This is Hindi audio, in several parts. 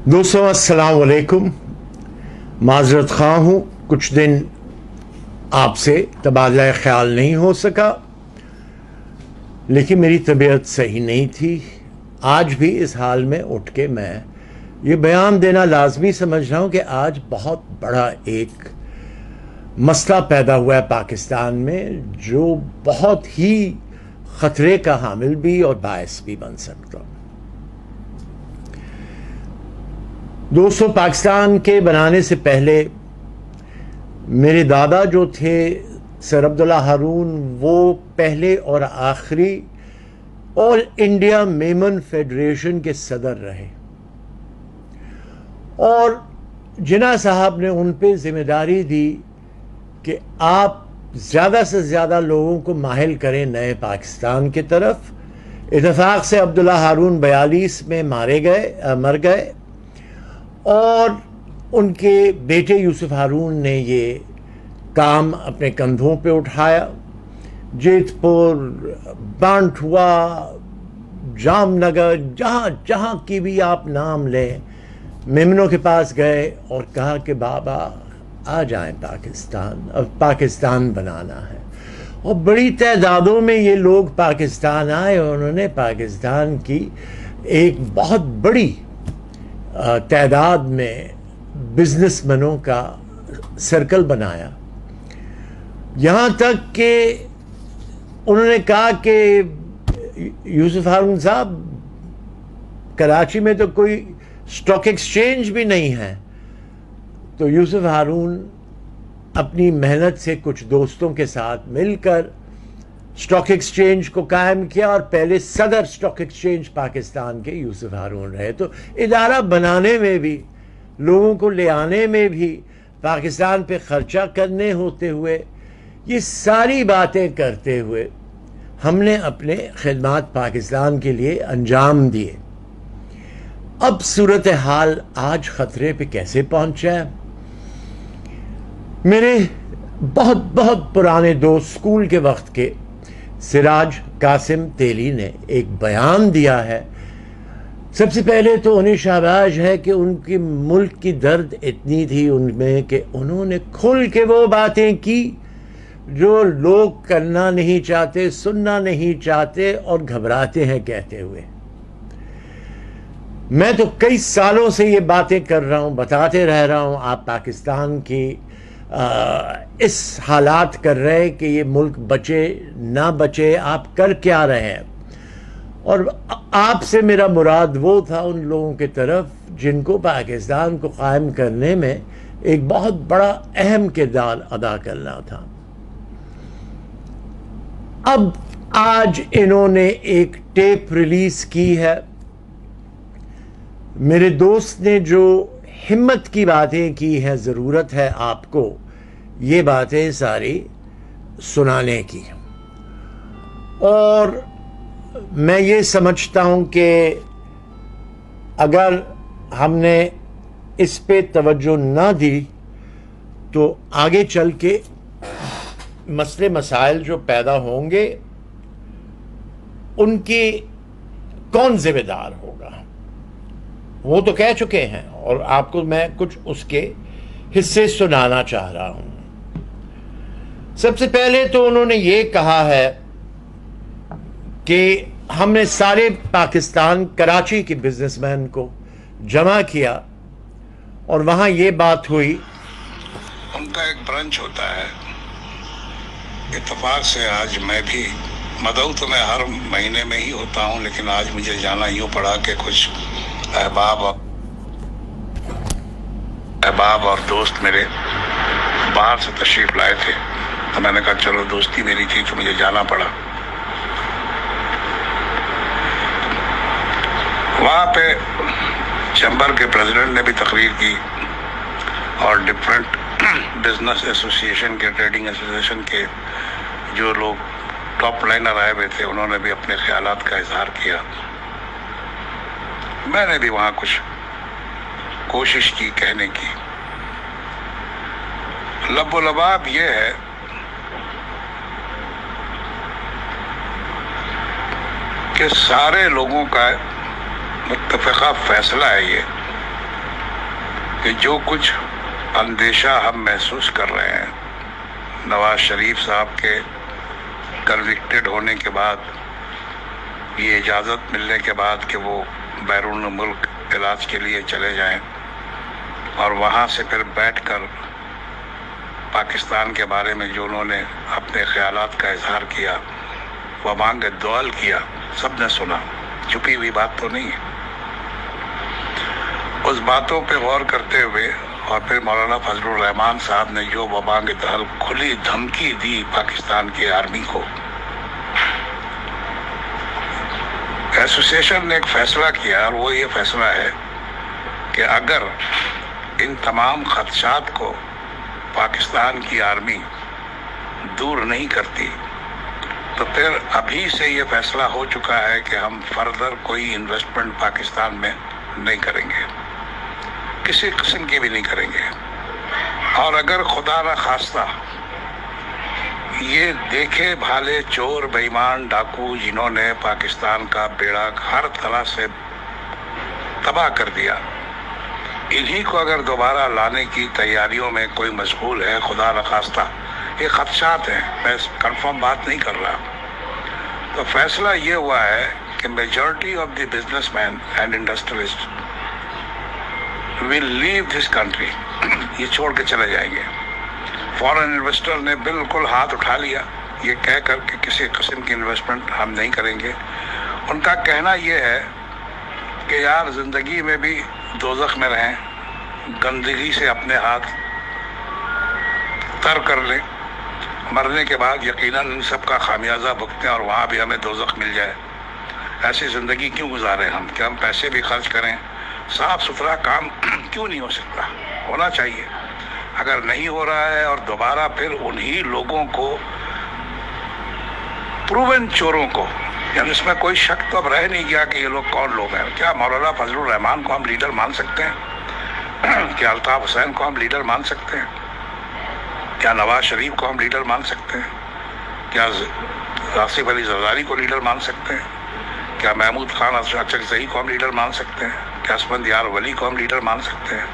दोस्तों अस्सलाम वालेकुम। माजरत ख़्वाह हूँ, कुछ दिन आपसे तबादला ख्याल नहीं हो सका, लेकिन मेरी तबीयत सही नहीं थी। आज भी इस हाल में उठ के मैं ये बयान देना लाजमी समझ रहा हूँ कि आज बहुत बड़ा एक मसला पैदा हुआ है पाकिस्तान में, जो बहुत ही ख़तरे का हामिल भी और बायस भी बन सकता। दोस्तों, पाकिस्तान के बनाने से पहले मेरे दादा जो थे सर अब्दुल्ला हारून, वो पहले और आखिरी ऑल इंडिया मेमन फेडरेशन के सदर रहे और जिन्ना साहब ने उन पे जिम्मेदारी दी कि आप ज़्यादा से ज़्यादा लोगों को माहिल करें नए पाकिस्तान की तरफ। इत्तेफाक से अब्दुल्ला हारून 42 में मर गए और उनके बेटे यूसुफ हारून ने ये काम अपने कंधों पे उठाया। जेतपुर, बांटुआ, जामनगर, जहाँ जहाँ की भी आप नाम लें, मेमनों के पास गए और कहा कि बाबा आ जाएं पाकिस्तान, अब पाकिस्तान बनाना है। और बड़ी तादादों में ये लोग पाकिस्तान आए और उन्होंने पाकिस्तान की एक बहुत बड़ी तादाद में बिजनेसमैनों का सर्कल बनाया। यहाँ तक कि उन्होंने कहा कि यूसुफ हारून साहब, कराची में तो कोई स्टॉक एक्सचेंज भी नहीं है। तो यूसुफ हारून अपनी मेहनत से कुछ दोस्तों के साथ मिलकर स्टॉक एक्सचेंज को कायम किया और पहले सदर स्टॉक एक्सचेंज पाकिस्तान के यूसुफ हारून रहे। तो इदारा बनाने में भी, लोगों को ले आने में भी, पाकिस्तान पे खर्चा करने होते हुए, ये सारी बातें करते हुए हमने अपने खिदमात पाकिस्तान के लिए अंजाम दिए। अब सूरत हाल आज खतरे पे कैसे पहुंचा है? मेरे बहुत बहुत पुराने दोस्त, स्कूल के वक्त के सिराज कासिम तेली ने एक बयान दिया है। सबसे पहले तो उन्हें शाबाश है कि उनकी मुल्क की दर्द इतनी थी उनमें कि उन्होंने खुल के वो बातें की जो लोग करना नहीं चाहते, सुनना नहीं चाहते और घबराते हैं कहते हुए। मैं तो कई सालों से ये बातें कर रहा हूँ, बताते रह रहा हूँ, आप पाकिस्तान की इस हालात कर रहे हैं कि ये मुल्क बचे ना बचे, आप कर क्या रहे हैं। और आपसे मेरा मुराद वो था उन लोगों की तरफ जिनको पाकिस्तान को कायम करने में एक बहुत बड़ा अहम किरदार अदा करना था। अब आज इन्होंने एक टेप रिलीज की है। मेरे दोस्त ने जो हिम्मत की बातें की हैं, ज़रूरत है आपको ये बातें सारी सुनाने की। और मैं ये समझता हूँ कि अगर हमने इस पे तवज्जो ना दी तो आगे चल के मसले मसाइल जो पैदा होंगे उनकी कौन जिम्मेदार होगा, वो तो कह चुके हैं और आपको मैं कुछ उसके हिस्से सुनाना चाह रहा हूं। सबसे पहले तो उन्होंने ये कहा है कि हमने सारे पाकिस्तान, कराची के बिजनेसमैन को जमा किया और वहां ये बात हुई। उनका एक ब्रंच होता है, इत्तेफाक से आज मैं भी, मदऊ तो मैं हर महीने में ही होता हूं, लेकिन आज मुझे जाना यूं पड़ा कि कुछ अहबाब और दोस्त मेरे बाहर से तशरीफ लाए थे। तो मैंने कहा चलो, दोस्ती मेरी थी तो मुझे जाना पड़ा। वहाँ पे चैम्बर के प्रेसिडेंट ने भी तकरीर की और डिफरेंट बिजनेस एसोसिएशन के, ट्रेडिंग एसोसिएशन के जो लोग टॉप लाइनर आए हुए थे, उन्होंने भी अपने ख्यालात का इजहार किया। मैंने भी वहाँ कुछ कोशिश की कहने की। लबोलबाब ये है कि सारे लोगों का मुत्तफ़िक़ा फैसला है ये कि जो कुछ अंदेशा हम महसूस कर रहे हैं नवाज शरीफ साहब के कन्विक्टेड होने के बाद, ये इजाज़त मिलने के बाद कि वो बैरून मुल्क इलाज के लिए चले जाएं और वहाँ से फिर बैठकर पाकिस्तान के बारे में जो उन्होंने अपने ख्यालात का इजहार किया, वबांग दुआल किया, सबने सुना, छुपी हुई बात तो नहीं है। उस बातों पे गौर करते हुए और फिर मौलाना फजलुर रहमान साहब ने जो वबांग दुआल खुली धमकी दी पाकिस्तान की आर्मी को, एसोसिएशन ने एक फैसला किया और वो ये फैसला है कि अगर इन तमाम खदशात को पाकिस्तान की आर्मी दूर नहीं करती तो फिर अभी से ये फैसला हो चुका है कि हम फर्दर कोई इन्वेस्टमेंट पाकिस्तान में नहीं करेंगे, किसी किस्म की भी नहीं करेंगे। और अगर खुदा न खास्ता ये देखे भाले चोर बेईमान डाकू जिन्होंने पाकिस्तान का बेड़ा हर तरह से तबाह कर दिया, इन्हीं को अगर दोबारा लाने की तैयारियों में कोई मशगूल है, खुदा न खास्ता, ये खदशात हैं, मैं कंफर्म बात नहीं कर रहा, तो फैसला ये हुआ है कि majority of the businessman and industrialist will leave this country, ये छोड़ के चले जाएंगे। फॉरेन इन्वेस्टर ने बिल्कुल हाथ उठा लिया, ये कह कर कि किसी किस्म की इन्वेस्टमेंट हम नहीं करेंगे। उनका कहना ये है कि यार जिंदगी में भी दोज़ख में रहें, गंदगी से अपने हाथ तर कर लें, मरने के बाद यकीनन इन सब का खामियाजा भुगतें और वहाँ भी हमें दोज़ख मिल जाए। ऐसी ज़िंदगी क्यों गुजारें हम, कि हम पैसे भी खर्च करें, साफ सुथरा काम क्यों नहीं हो सकता, होना चाहिए। अगर नहीं हो रहा है और दोबारा फिर उन्हीं लोगों को, प्रूवन चोरों को, यानी इसमें कोई शक तो अब रह नहीं गया कि ये लोग कौन लोग हैं। क्या मौलाना फजलुर रहमान को हम लीडर मान सकते हैं? क्या अल्ताफ हुसैन को हम लीडर मान सकते हैं? क्या नवाज शरीफ को हम लीडर मान सकते हैं? क्या आसिफ अली जरदारी को लीडर मान सकते हैं? क्या महमूद खान अचकज़ई को हम लीडर मान सकते हैं? क्या असफंदियार वली को हम लीडर मान सकते हैं?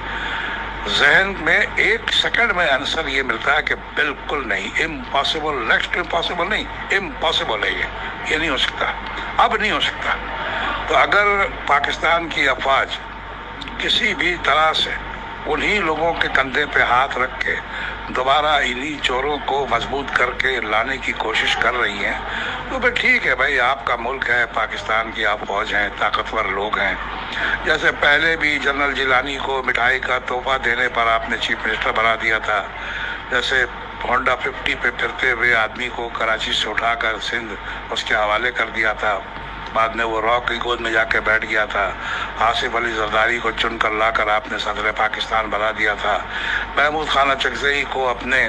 जहन में एक सेकंड में आंसर ये मिलता है कि बिल्कुल नहीं, इम्पॉसिबल, नेक्स्ट इम्पॉसिबल नहीं, इम्पॉसिबल है ये नहीं हो सकता, अब नहीं हो सकता। तो अगर पाकिस्तान की अफवाज किसी भी तरह से उन्हीं लोगों के कंधे पे हाथ रख के दोबारा इन्हीं चोरों को मजबूत करके लाने की कोशिश कर रही हैं, तो फिर ठीक है भाई, आपका मुल्क है, पाकिस्तान की आप फौज हैं, ताकतवर लोग हैं। जैसे पहले भी जनरल जिलानी को मिठाई का तोहफा देने पर आपने चीफ मिनिस्टर बना दिया था, जैसे होंडा 50 पे फिरते हुए आदमी को कराची से उठाकर सिंध उसके हवाले कर दिया था, बाद में वो रॉक की गोद में जाके बैठ गया था। आसिफ अली जरदारी को चुनकर लाकर आपने सदर पाकिस्तान बना दिया था। महमूद खान अचकज़ई को अपने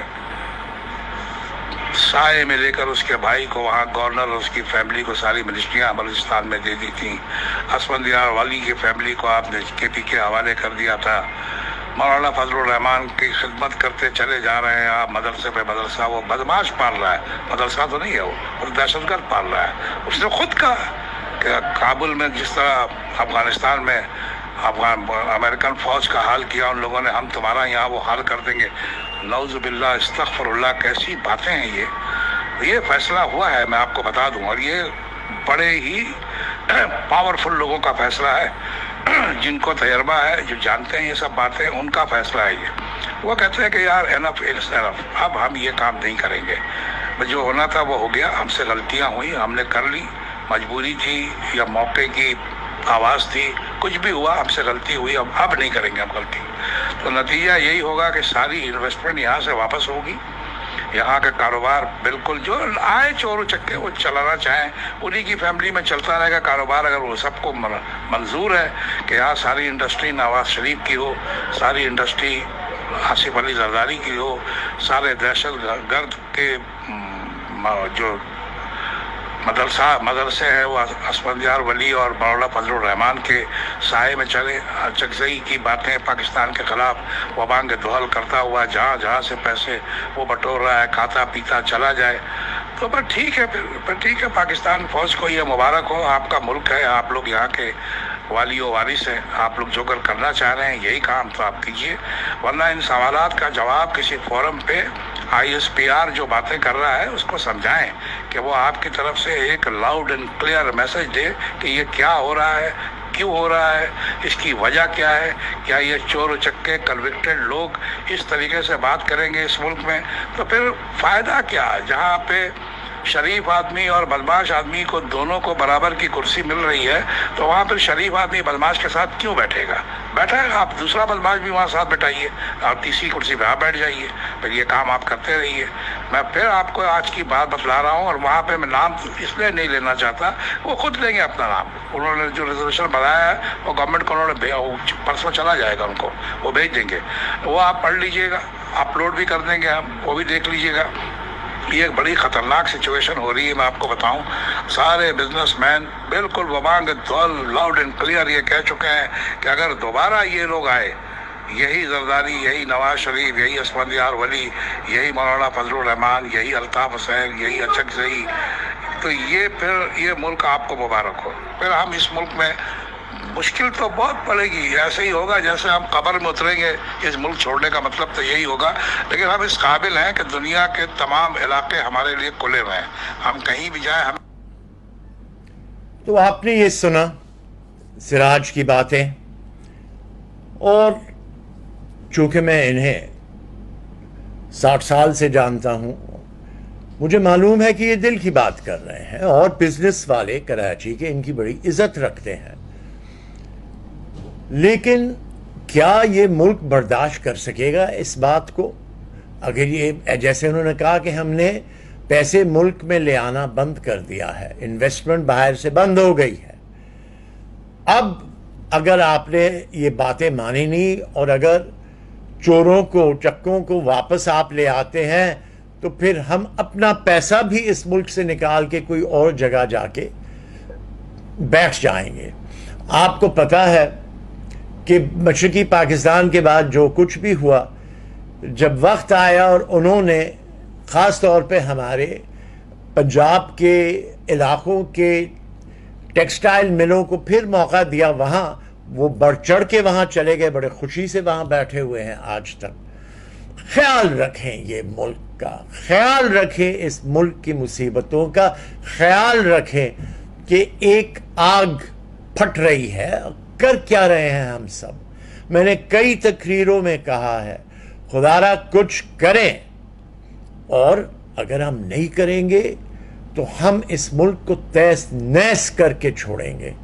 साए में लेकर उसके भाई को वहाँ गवर्नर और उसकी फैमिली को सारी मिनिस्ट्रियाँ बलूचिस्तान में दे दी थी। असफंदियार वाली की फैमिली को आपने KP के हवाले कर दिया था। मौलाना फजलुर रहमान की खिदमत करते चले जा रहे हैं आप, मदरसे पे मदरसा, वो बदमाश पाल रहा है, मदरसा तो नहीं है वो दहशतगर्द पाल रहा है। उसने खुद कहा कि काबुल में जिस तरह अफगानिस्तान में अमेरिकन फौज का हाल किया उन लोगों ने, हम तुम्हारा यहाँ वो हाल कर देंगे। नौजुबिल्लाह, इस्तग़फिरुल्लाह, कैसी बातें हैं ये फैसला हुआ है, मैं आपको बता दूं, और ये बड़े ही पावरफुल लोगों का फैसला है, जिनको तजर्बा है, जो जानते हैं ये सब बातें, उनका फैसला है ये। वो कहते हैं कि यार एनफ इज एनफ, अब हम ये काम नहीं करेंगे, जो होना था वो हो गया, हमसे गलतियां हुई, हमने कर ली, मजबूरी थी या मौके की आवाज़ थी, कुछ भी हुआ, हमसे गलती हुई, अब नहीं करेंगे हम गलती। तो नतीजा यही होगा कि सारी इन्वेस्टमेंट यहाँ से वापस होगी, यहाँ का कारोबार बिल्कुल जो आए चोर चक्के वो चलाना चाहें उन्हीं की फैमिली में चलता रहेगा कारोबार। अगर वो सबको मंजूर है कि यहाँ सारी इंडस्ट्री नवाज शरीफ की हो, सारी इंडस्ट्री आसिफ अली जरदारी की हो, सारे दहशतगर्द के जो मदरसे हैं वो असफंदियार वली और मौलाना फजलुर रहमान के साए में चले, अचकज़ई की बातें पाकिस्तान के खिलाफ वबांग दुहल करता हुआ जहाँ जहाँ से पैसे वो बटोर रहा है, खाता पीता चला जाए, तो पर ठीक है, फिर ठीक है, पाकिस्तान फौज को ये मुबारक हो, आपका मुल्क है, आप लोग यहाँ के वाली और वारिस है, आप लोग जो करना चाह रहे हैं यही काम तो आप कीजिए, वरना इन सवालात का जवाब किसी फोरम पे ISPR जो बातें कर रहा है उसको समझाएं कि वो आपकी तरफ से एक लाउड एंड क्लियर मैसेज दे कि ये क्या हो रहा है, क्यों हो रहा है, इसकी वजह क्या है। क्या ये चोर उचक्के कन्विक्टेड लोग इस तरीके से बात करेंगे इस मुल्क में, तो फिर फ़ायदा क्या है। जहाँ पे शरीफ आदमी और बदमाश आदमी को दोनों को बराबर की कुर्सी मिल रही है, तो वहाँ पर शरीफ आदमी बदमाश के साथ क्यों बैठेगा। बैठेगा, आप दूसरा बदमाश भी वहाँ साथ बैठाइए, आप तीसरी कुर्सी पे आप बैठ जाइए, फिर ये काम आप करते रहिए। मैं फिर आपको आज की बात बतला रहा हूँ, और वहाँ पे मैं नाम इसलिए नहीं लेना चाहता, वो खुद लेंगे अपना नाम। उन्होंने जो रिजर्वेशन बनाया है वो गवर्नमेंट को उन्होंने परसों चला जाएगा, उनको वो भेज देंगे, वो आप पढ़ लीजिएगा, अपलोड भी कर देंगे हम, वो भी देख लीजिएगा। ये एक बड़ी ख़तरनाक सिचुएशन हो रही है। मैं आपको बताऊं, सारे बिजनेसमैन बिल्कुल बबांग लाउड एंड क्लियर ये कह चुके हैं कि अगर दोबारा ये लोग आए, यही जरदारी, यही नवाज शरीफ, यही असफंदियार वली, यही मौलाना फजलुर रहमान, यही अल्ताफ हुसैन, यही अचकज़ई, तो ये फिर ये मुल्क आपको मुबारक हो। फिर हम इस मुल्क में मुश्किल तो बहुत पड़ेगी, ऐसे ही होगा जैसे हम कब्र में उतरेंगे। इस मुल्क छोड़ने का मतलब तो यही होगा, लेकिन हम इस काबिल हैं कि दुनिया के तमाम इलाके हमारे लिए खुले हुए हैं, हम कहीं भी जाएं। हम तो आपने ये सुना सिराज की बातें, और चूंकि मैं इन्हें 60 साल से जानता हूं, मुझे मालूम है कि ये दिल की बात कर रहे हैं, और बिजनेस वाले कराची के इनकी बड़ी इज्जत रखते हैं। लेकिन क्या ये मुल्क बर्दाश्त कर सकेगा इस बात को? अगर ये, जैसे उन्होंने कहा कि हमने पैसे मुल्क में ले आना बंद कर दिया है, इन्वेस्टमेंट बाहर से बंद हो गई है, अब अगर आपने ये बातें मानी नहीं, और अगर चोरों को, चक्कों को वापस आप ले आते हैं, तो फिर हम अपना पैसा भी इस मुल्क से निकाल के कोई और जगह जाके बैठ जाएंगे। आपको पता है कि मशरकी पाकिस्तान के बाद जो कुछ भी हुआ, जब वक्त आया और उन्होंने ख़ास तौर पे हमारे पंजाब के इलाकों के टेक्सटाइल मिलों को फिर मौका दिया, वहाँ वो बढ़ चढ़ के वहाँ चले गए, बड़े खुशी से वहाँ बैठे हुए हैं आज तक। ख्याल रखें ये मुल्क का, ख्याल रखें इस मुल्क की मुसीबतों का, ख्याल रखें कि एक आग फट रही है, कर क्या रहे हैं हम सब। मैंने कई तकरीरों में कहा है, खुदारा कुछ करें, और अगर हम नहीं करेंगे तो हम इस मुल्क को तहस नहस करके छोड़ेंगे,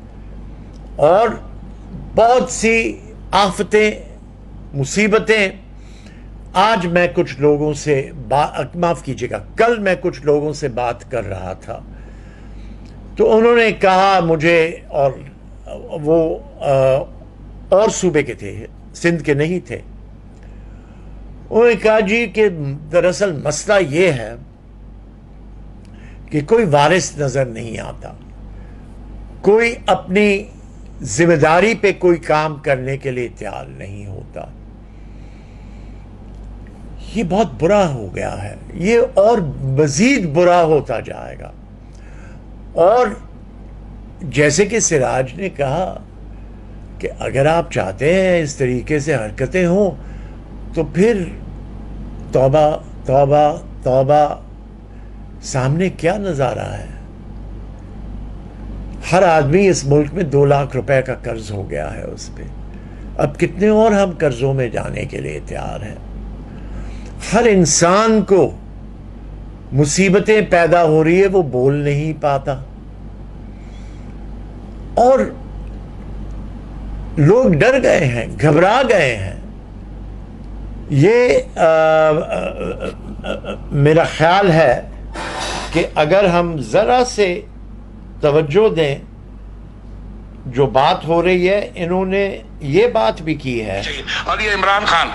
और बहुत सी आफतें, मुसीबतें। आज मैं कुछ लोगों से माफ कीजिएगा, कल मैं कुछ लोगों से बात कर रहा था, तो उन्होंने कहा मुझे, और वो और सूबे के थे, सिंध के नहीं थे, उन्होंने कहा जी कि दरअसल मसला ये है कि कोई वारिस नजर नहीं आता, कोई अपनी जिम्मेदारी पे कोई काम करने के लिए तैयार नहीं होता। ये बहुत बुरा हो गया है, ये और मजीद बुरा होता जाएगा। और जैसे कि सिराज ने कहा कि अगर आप चाहते हैं इस तरीके से हरकतें हों, तो फिर तौबा तौबा तौबा, सामने क्या नज़ारा है। हर आदमी इस मुल्क में 2 लाख रुपए का कर्ज हो गया है उस पर, अब कितने और हम कर्जों में जाने के लिए तैयार हैं। हर इंसान को मुसीबतें पैदा हो रही है, वो बोल नहीं पाता, और लोग डर गए हैं, घबरा गए हैं। ये मेरा ख्याल है कि अगर हम जरा से तवज्जो दें, जो बात हो रही है, इन्होंने ये बात भी की है। और ये इमरान खान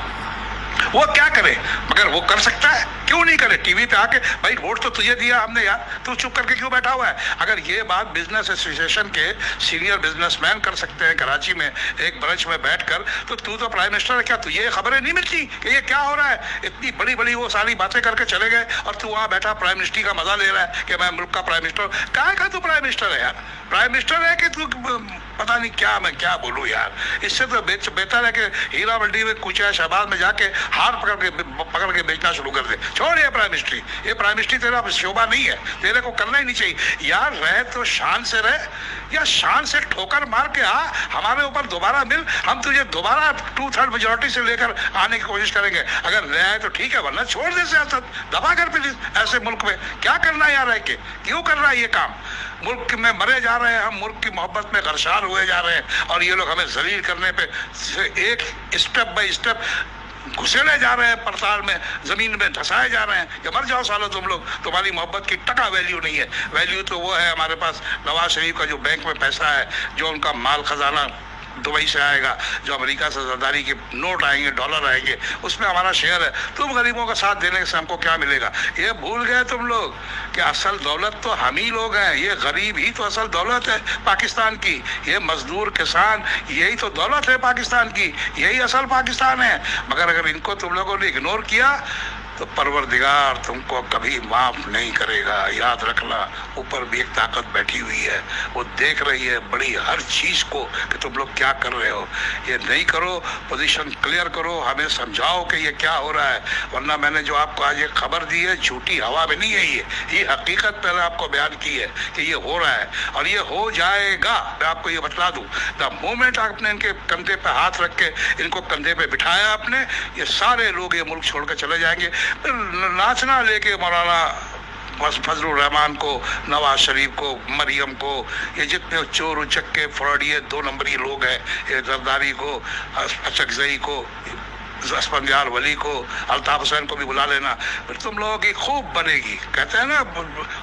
वो क्या करे, मगर वो कर सकता है, क्यों नहीं करे? टीवी पे आके भाई वोट तो तुझे दिया हमने यार, तू चुप करके क्यों बैठा हुआ है? अगर ये बात बिजनेस एसोसिएशन के सीनियर बिजनेसमैन कर सकते हैं कराची में एक ब्रंच में बैठकर, तो तू तो प्राइम मिनिस्टर है, क्या तुझे खबरें नहीं मिलती कि ये क्या हो रहा है? इतनी बड़ी बड़ी वो सारी बातें करके चले गए और तू वहां बैठा प्राइम मिनिस्ट्री का मजा ले रहा है कि मैं मुल्क का प्राइम मिनिस्टर। कहाँ का तू प्राइम मिनिस्टर है यार? प्राइम मिनिस्टर है कि तू पता नहीं क्या, मैं क्या बोलूं यार। इससे तो बेहतर है कि हीरा मंडी में कुछ शहबाज में जाके हार पकड़ के बेचना शुरू कर दे। छोड़ ये प्राइम मिनिस्ट्री, ये प्राइम मिनिस्ट्री तेरा शोभा नहीं है, तेरे को करना ही नहीं चाहिए यार। रहे तो शान से रहे, या शान से ठोकर मार के आ, हमारे ऊपर दोबारा मिल, हम तुझे दोबारा 2/3 मेजोरिटी से लेकर आने की कोशिश करेंगे। अगर रहे तो ठीक है, वरना छोड़ दे सियासत, दबा कर फिर ऐसे मुल्क में क्या करना है यार? रह के क्यों कर रहा है ये काम? मुल्क में मरे जा रहे हैं हम, मुल्क की मोहब्बत में गरशार हुए जा रहे हैं, और ये लोग हमें जलील करने पे एक स्टेप बाय स्टेप घुसेले जा रहे हैं, पड़ताल में जमीन में धसाए जा रहे हैं कि मर जाओ सालो तुम लोग, तुम्हारी मोहब्बत की टका वैल्यू नहीं है। वैल्यू तो वो है हमारे पास नवाज शरीफ का जो बैंक में पैसा है, जो उनका माल खजाना दुबई से आएगा, जो अमेरिका से जरदारी के नोट आएंगे, डॉलर आएंगे, उसमें हमारा शेयर है। तुम गरीबों का साथ देने से हमको क्या मिलेगा? ये भूल गए तुम लोग कि असल दौलत तो हम ही लोग हैं, ये गरीब ही तो असल दौलत है पाकिस्तान की। ये मजदूर किसान, यही तो दौलत है पाकिस्तान की, यही असल पाकिस्तान है। मगर अगर इनको तुम लोगों ने इग्नोर किया तो परवरदिगार तुमको कभी माफ नहीं करेगा। याद रखना, ऊपर भी एक ताकत बैठी हुई है, वो देख रही है बड़ी हर चीज को कि तुम लोग क्या कर रहे हो। ये नहीं करो, पोजीशन क्लियर करो, हमें समझाओ कि ये क्या हो रहा है। वरना मैंने जो आपको आज एक खबर दी है, झूठी हवा में नहीं है, ये हकीकत पहले आपको बयान की है कि ये हो रहा है और ये हो जाएगा। मैं आपको ये बतला दूं, द मोमेंट आपने इनके कंधे पे हाथ रख के इनको कंधे पे बिठाया आपने, ये सारे लोग ये मुल्क छोड़ कर चले जाएंगे। नाचना लेके मौलाना फजलुर रहमान को, नवाज शरीफ को, मरियम को, ये जितने चोर उचक्के फ्रॉडिये 2 नंबरी लोग हैं, ये जरदारी को, अचकजई को, असफंदियार वली को, अल्ताफ हुसैन को भी बुला लेना, फिर तुम लोगों की खूब बनेगी। कहते हैं ना,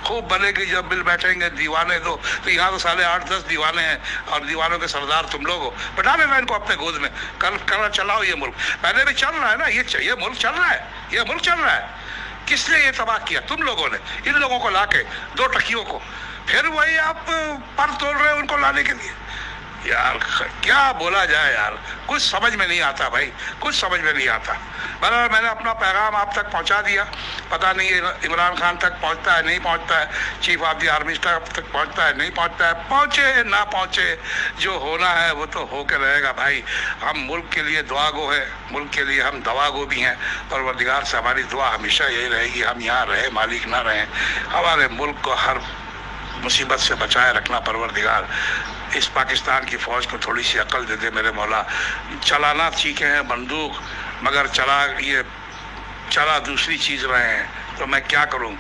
खूब बनेगी जब मिल बैठेंगे दीवाने। तो यहाँ तो साले 8-10 दीवाने हैं और दीवानों के सरदार तुम लोग हो। बैठा लेना इनको अपने गोद में, कर चलाओ ये मुल्क। पहले भी चल रहा है ना, ये मुल्क चल रहा है, ये मुल्क चल रहा है। किसने ये तबाह किया? तुम लोगों ने, इन लोगों को लाके 2 टकियों को, फिर वही आप पर तोड़ रहे हो उनको लाने के लिए। यार क्या बोला जाए यार, कुछ समझ में नहीं आता भाई, कुछ समझ में नहीं आता। बहरहाल मैंने अपना पैगाम आप तक पहुंचा दिया। पता नहीं इमरान खान तक पहुंचता है, नहीं पहुंचता है, chief of the army staff तक पहुंचता है, नहीं पहुंचता है। पहुंचे ना पहुंचे, जो होना है वो तो होकर रहेगा भाई। हम मुल्क के लिए दुआगो है, मुल्क के लिए हम दवागो भी हैं। परवरदिगार से हमारी दुआ हमेशा यही रहेगी, हम यहाँ रहे मालिक ना रहें, हमारे मुल्क को हर मुसीबत से बचाए रखना परवरदिगार। इस पाकिस्तान की फ़ौज को थोड़ी सी अकल दे दे मेरे मौला। चलाना सीखे हैं बंदूक, मगर चला दूसरी चीज़ रहे हैं, तो मैं क्या करूं?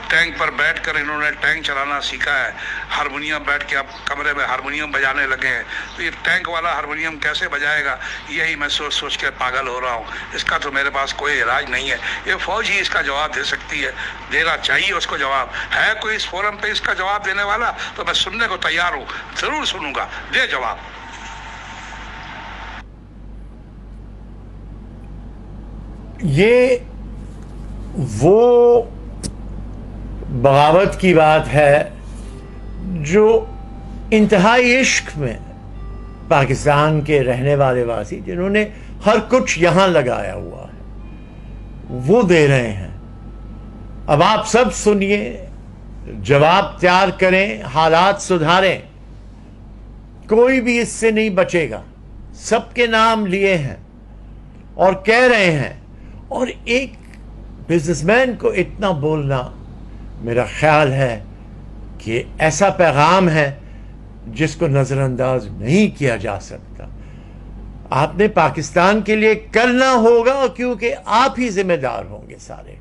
टैंक पर बैठकर इन्होंने टैंक चलाना सीखा है, हारमोनियम बैठ के अब कमरे में हारमोनियम बजाने लगे हैं। तो ये टैंक वाला हारमोनियम कैसे बजाएगा, यही मैं सोच के पागल हो रहा हूँ। इसका तो मेरे पास कोई इलाज नहीं है, ये फौज ही इसका जवाब दे सकती है, देना चाहिए उसको जवाब। है कोई इस फोरम पे इसका जवाब देने वाला तो मैं सुनने को तैयार हूँ, जरूर सुनूंगा, दे जवाब। ये वो बगावत की बात है जो इंतहाई इश्क में पाकिस्तान के रहने वाले वासी, जिन्होंने हर कुछ यहां लगाया हुआ है, वो दे रहे हैं। अब आप सब सुनिए, जवाब तैयार करें, हालात सुधारें। कोई भी इससे नहीं बचेगा। सबके नाम लिए हैं और कह रहे हैं। और एक बिजनेसमैन को इतना बोलना, मेरा ख्याल है कि ऐसा पैगाम है जिसको नज़रअंदाज नहीं किया जा सकता। आपने पाकिस्तान के लिए करना होगा, क्योंकि आप ही जिम्मेदार होंगे सारे,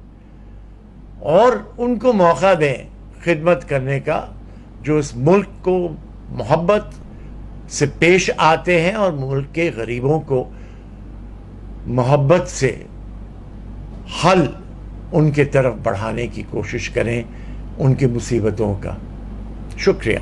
और उनको मौका दें खिदमत करने का, जो इस मुल्क को मोहब्बत से पेश आते हैं और मुल्क के गरीबों को मोहब्बत से हल उनके तरफ बढ़ाने की कोशिश करें, उनकी मुसीबतों का। शुक्रिया।